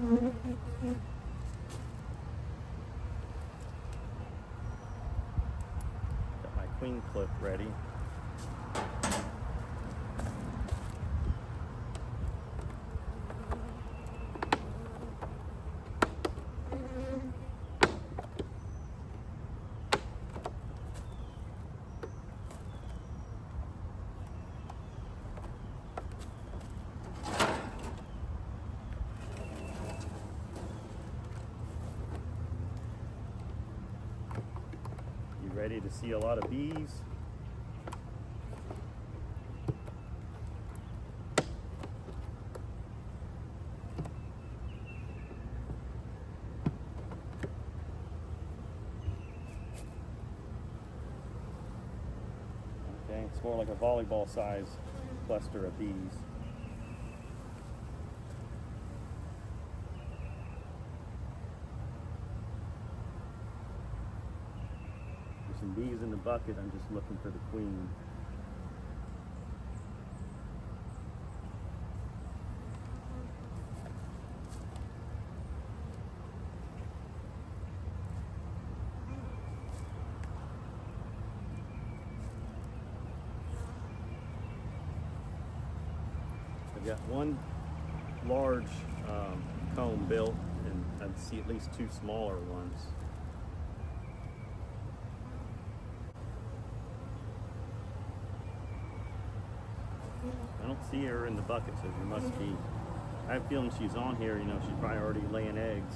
Got my queen clip ready. Ready to see a lot of bees. Okay, it's more like a volleyball size cluster of bees. Some bees in the bucket. I'm just looking for the queen. I've got one large comb built, and I see at least two smaller ones. I don't see her in the bucket, so she must be. I have a feeling she's on here. You know, she's probably already laying eggs.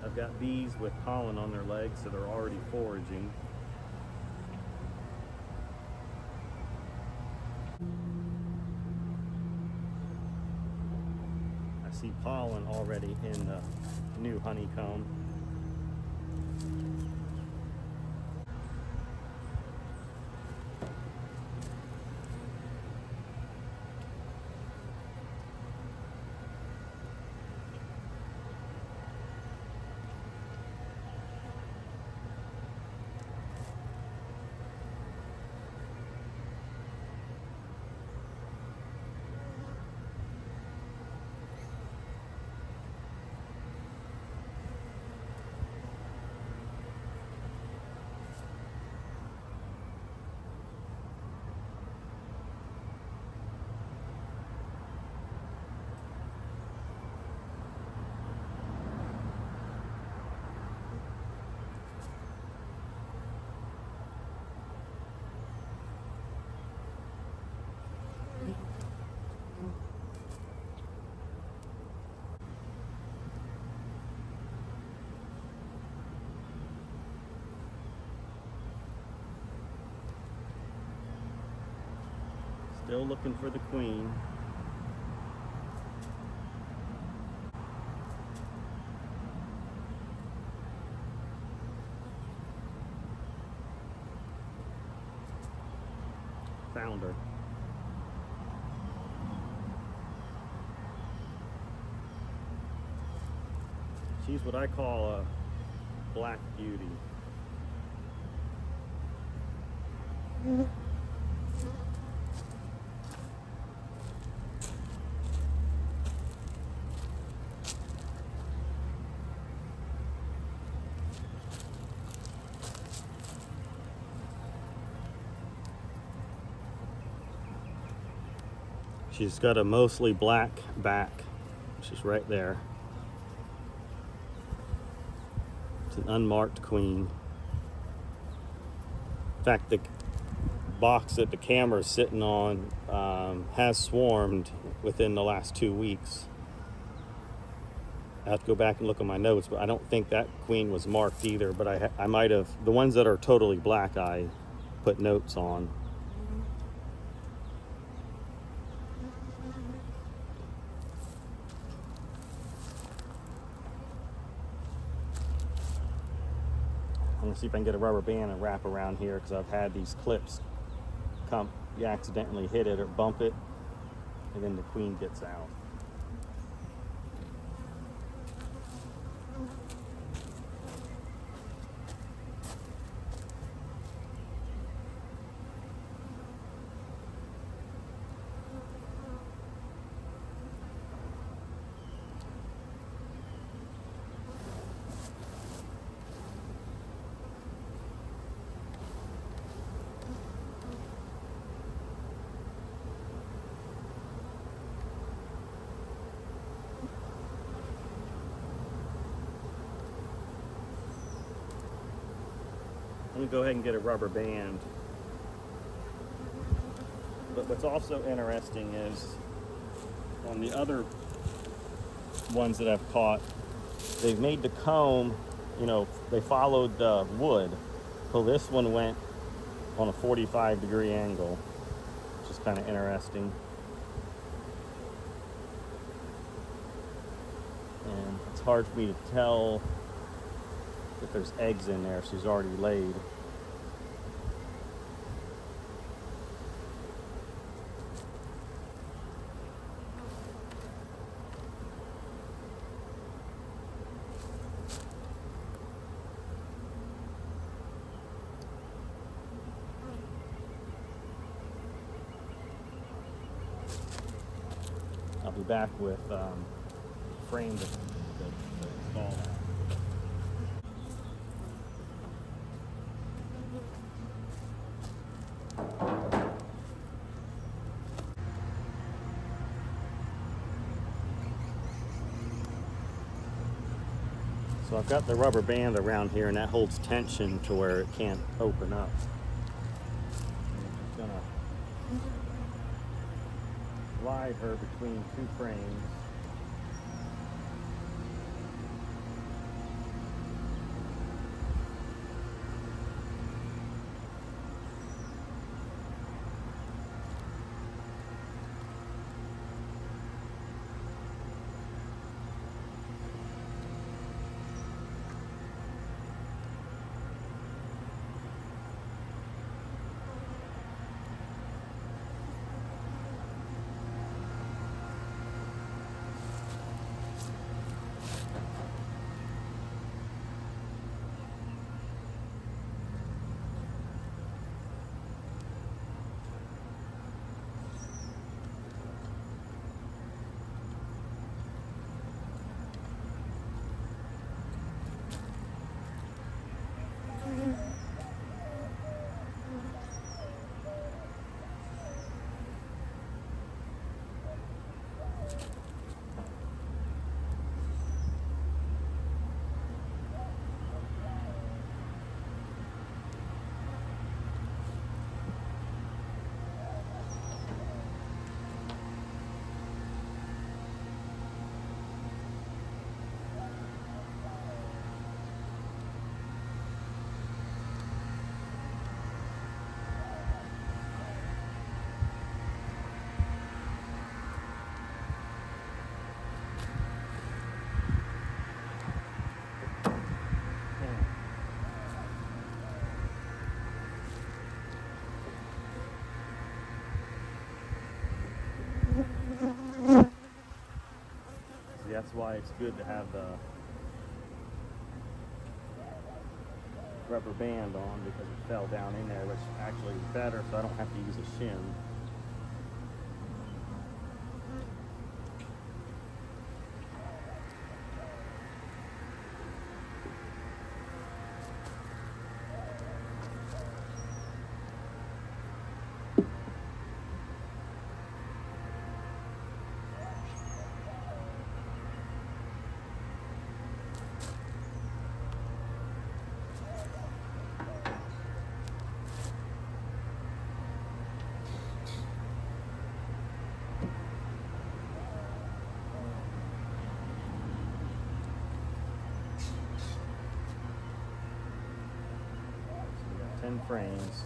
I've got bees with pollen on their legs, so they're already foraging. See pollen already in the new honeycomb. Still looking for the queen. Found her. She's what I call a black beauty. She's got a mostly black back. She's right there. It's an unmarked queen. In fact, the box that the camera is sitting on has swarmed within the last 2 weeks. I have to go back and look at my notes, but I don't think that queen was marked either, but I might have. The ones that are totally black, I put notes on. I'm gonna see if I can get a rubber band and wrap around here, because I've had these clips come, you accidentally hit it or bump it, and then the queen gets out. Let me go ahead and get a rubber band. But what's also interesting is on the other ones that I've caught, they've made the comb, you know, they followed the wood. So this one went on a 45-degree angle, which is kind of interesting. And it's hard for me to tell if there's eggs in there. She's already laid. I'll be back with frame to install that. So I've got the rubber band around here, and that holds tension to where it can't open up. I'm just gonna slide her between two frames. That's why it's good to have the rubber band on, because it fell down in there, which actually is better, so I don't have to use a shim. So we got 10 frames.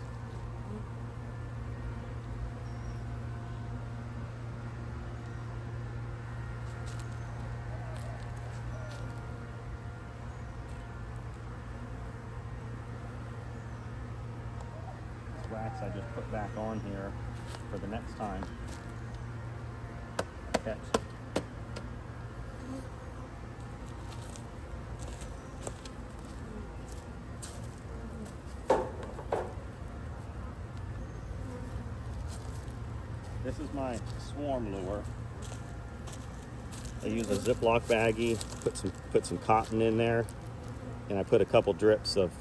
Wax I just put back on here for the next time I catch. This is my swarm lure. I use a Ziploc baggie, put some cotton in there, and I put a couple drips of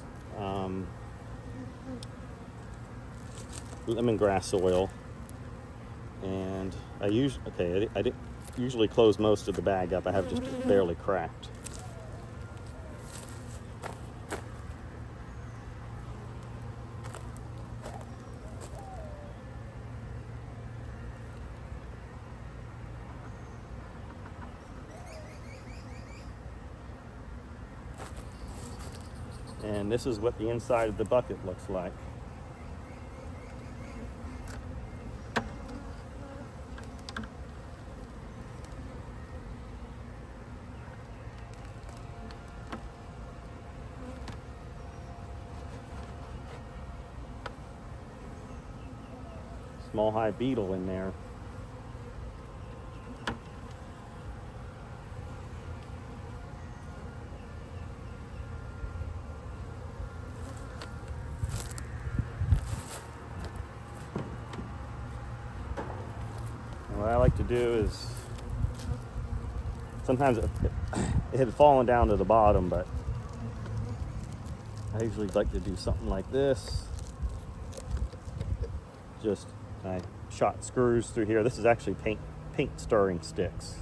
lemongrass oil, and I usually close most of the bag up. I have just barely cracked. And this is what the inside of the bucket looks like. Small hive beetle in there. And what I like to do is, sometimes it had fallen down to the bottom, but I usually like to do something like this. Just I shot screws through here. This is actually paint stirring sticks.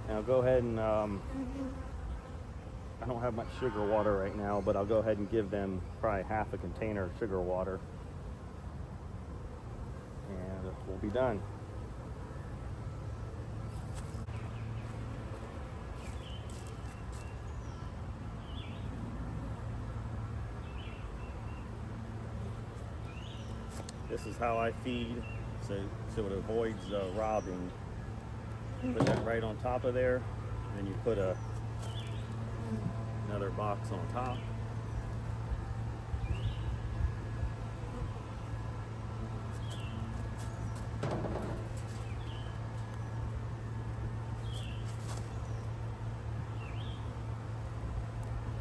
Now go ahead and, I don't have much sugar water right now, but I'll go ahead and give them probably half a container of sugar water. And we'll be done. This is how I feed, so it avoids robbing. Put that right on top of there, and then you put another box on top.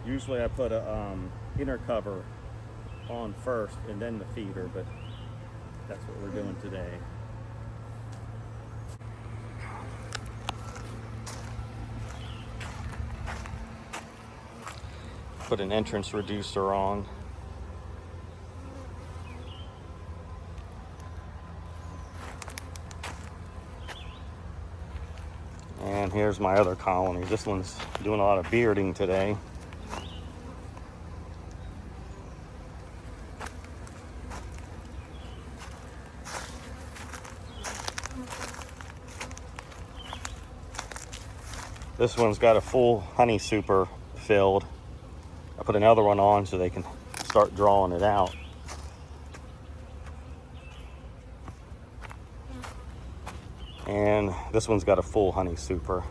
Usually I put a inner cover on first and then the feeder, but that's what we're doing today. Put an entrance reducer on. And here's my other colony. This one's doing a lot of bearding today. This one's got a full honey super filled. I put another one on so they can start drawing it out. And this one's got a full honey super.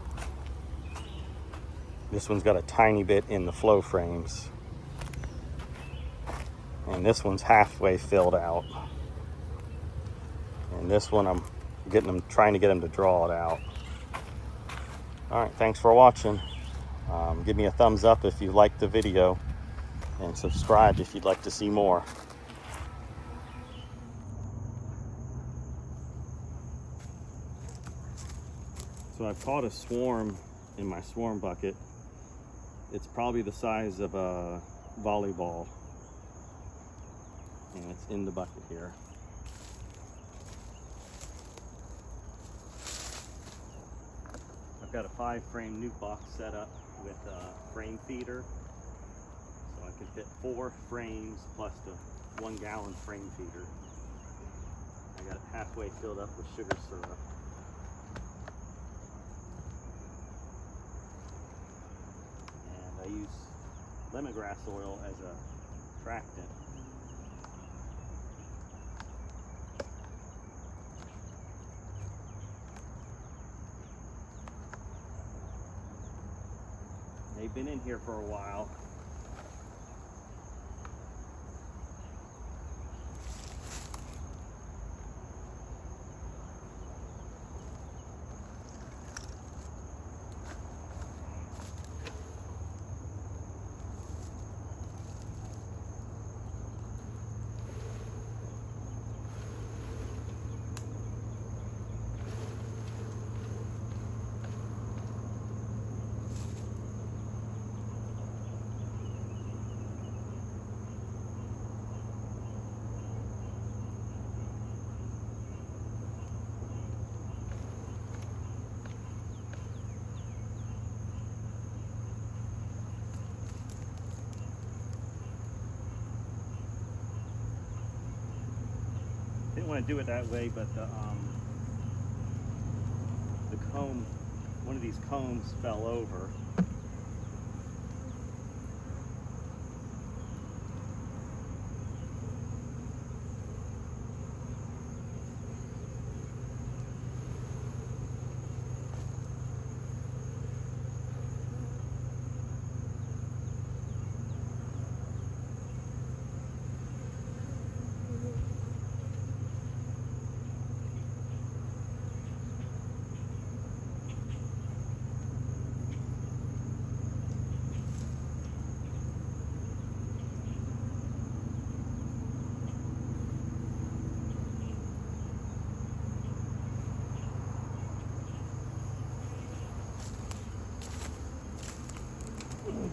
This one's got a tiny bit in the flow frames. And this one's halfway filled out. And this one I'm trying to get them to draw it out. All right, thanks for watching. Give me a thumbs up if you liked the video, and subscribe if you'd like to see more. So I've caught a swarm in my swarm bucket. It's probably the size of a volleyball, and it's in the bucket here. I've got a 5-frame nuke box set up with a frame feeder, so I can fit 4 frames plus the 1-gallon frame feeder. I got it halfway filled up with sugar syrup. And I use lemongrass oil as a attractant. They've been in here for a while. didn't want to do it that way, but the comb, one of these combs fell over.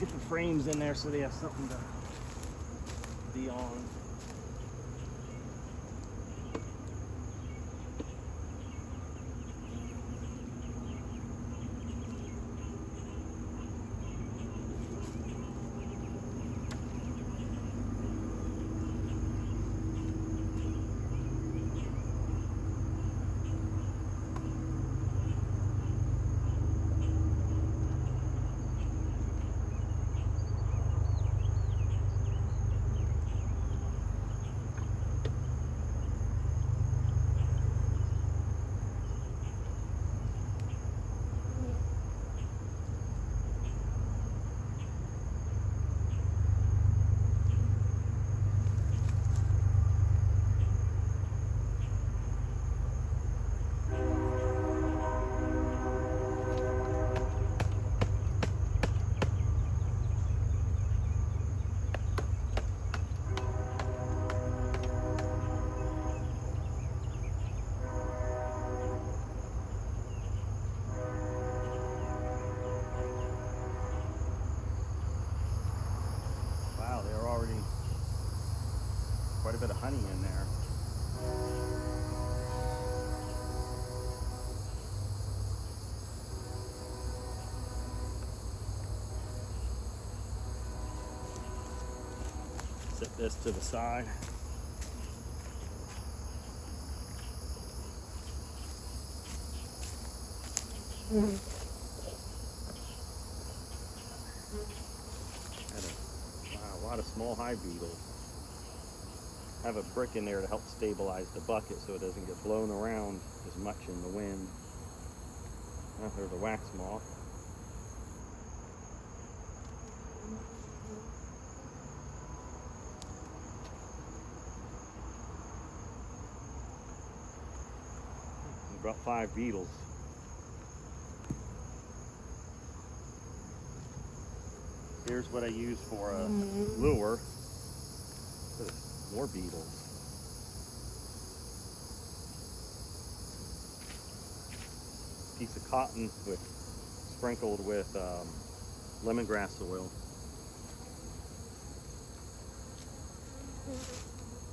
Get the frames in there so they have something to be on. Quite a bit of honey in there. Set this to the side. Had a lot of small hive beetles. I have a brick in there to help stabilize the bucket so it doesn't get blown around as much in the wind. Oh, there's a wax moth. We brought 5 beetles. Here's what I use for a lure. More beetles. Piece of cotton sprinkled with lemongrass oil.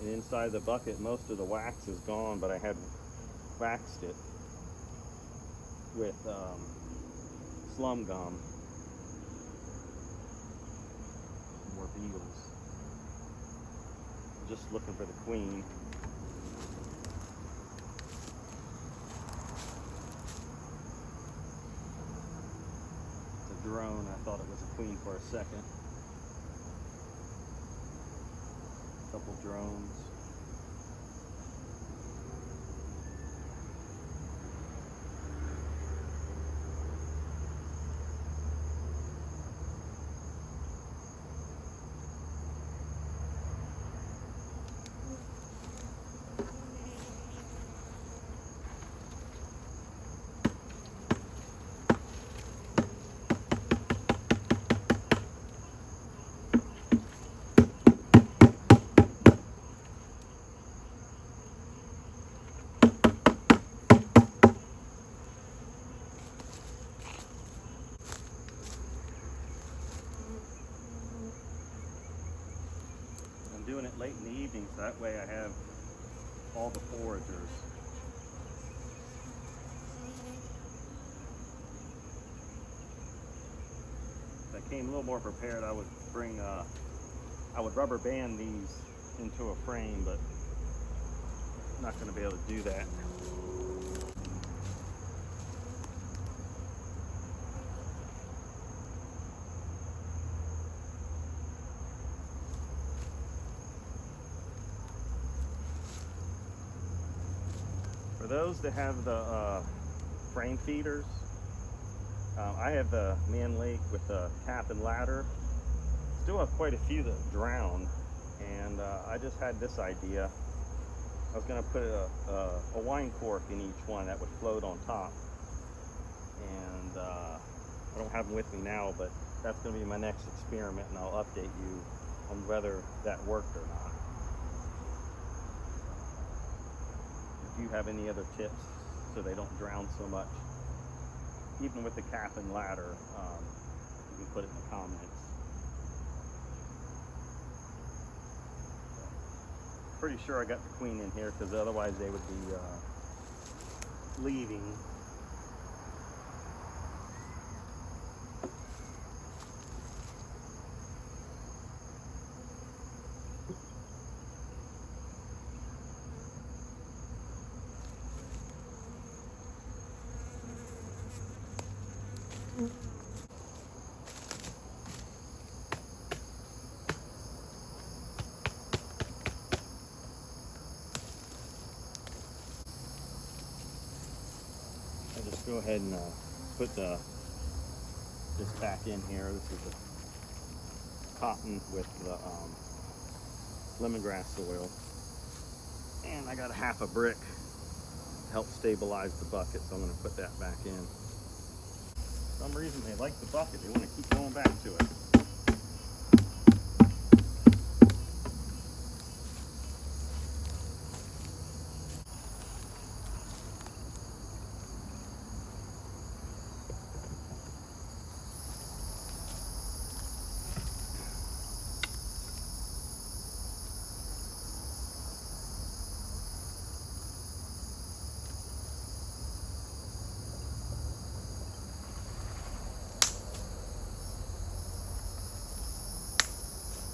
And inside the bucket, most of the wax is gone, but I had waxed it with slum gum. More beetles. Just looking for the queen. It's a drone. I thought it was a queen for a second. Couple drones. Doing it late in the evening, so that way I have all the foragers. If I came a little more prepared, I would bring I would rubber band these into a frame, but not going to be able to do that. For those that have the frame feeders, I have the man lake with the cap and ladder. Still have quite a few that drown, and I just had this idea. I was going to put a wine cork in each one that would float on top, and I don't have them with me now, but that's going to be my next experiment, and I'll update you on whether that worked or not. If you have any other tips so they don't drown so much, even with the cap and ladder, you can put it in the comments. Pretty sure I got the queen in here, because otherwise they would be leaving. I'll just go ahead and put this back in here. This is the cotton with the lemongrass soil. And I got a half a brick to help stabilize the bucket, so I'm going to put that back in. For some reason they like the bucket. They want to keep going back to it.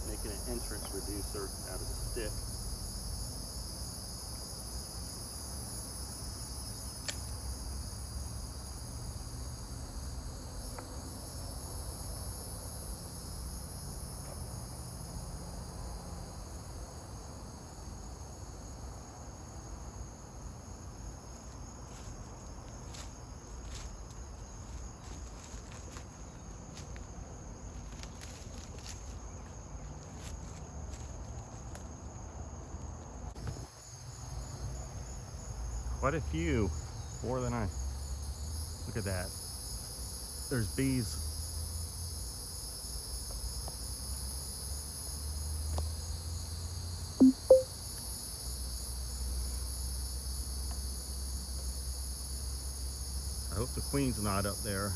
Making an entrance reducer out of the stick. Quite a few, more than I. Look at that. There's bees. I hope the queen's not up there.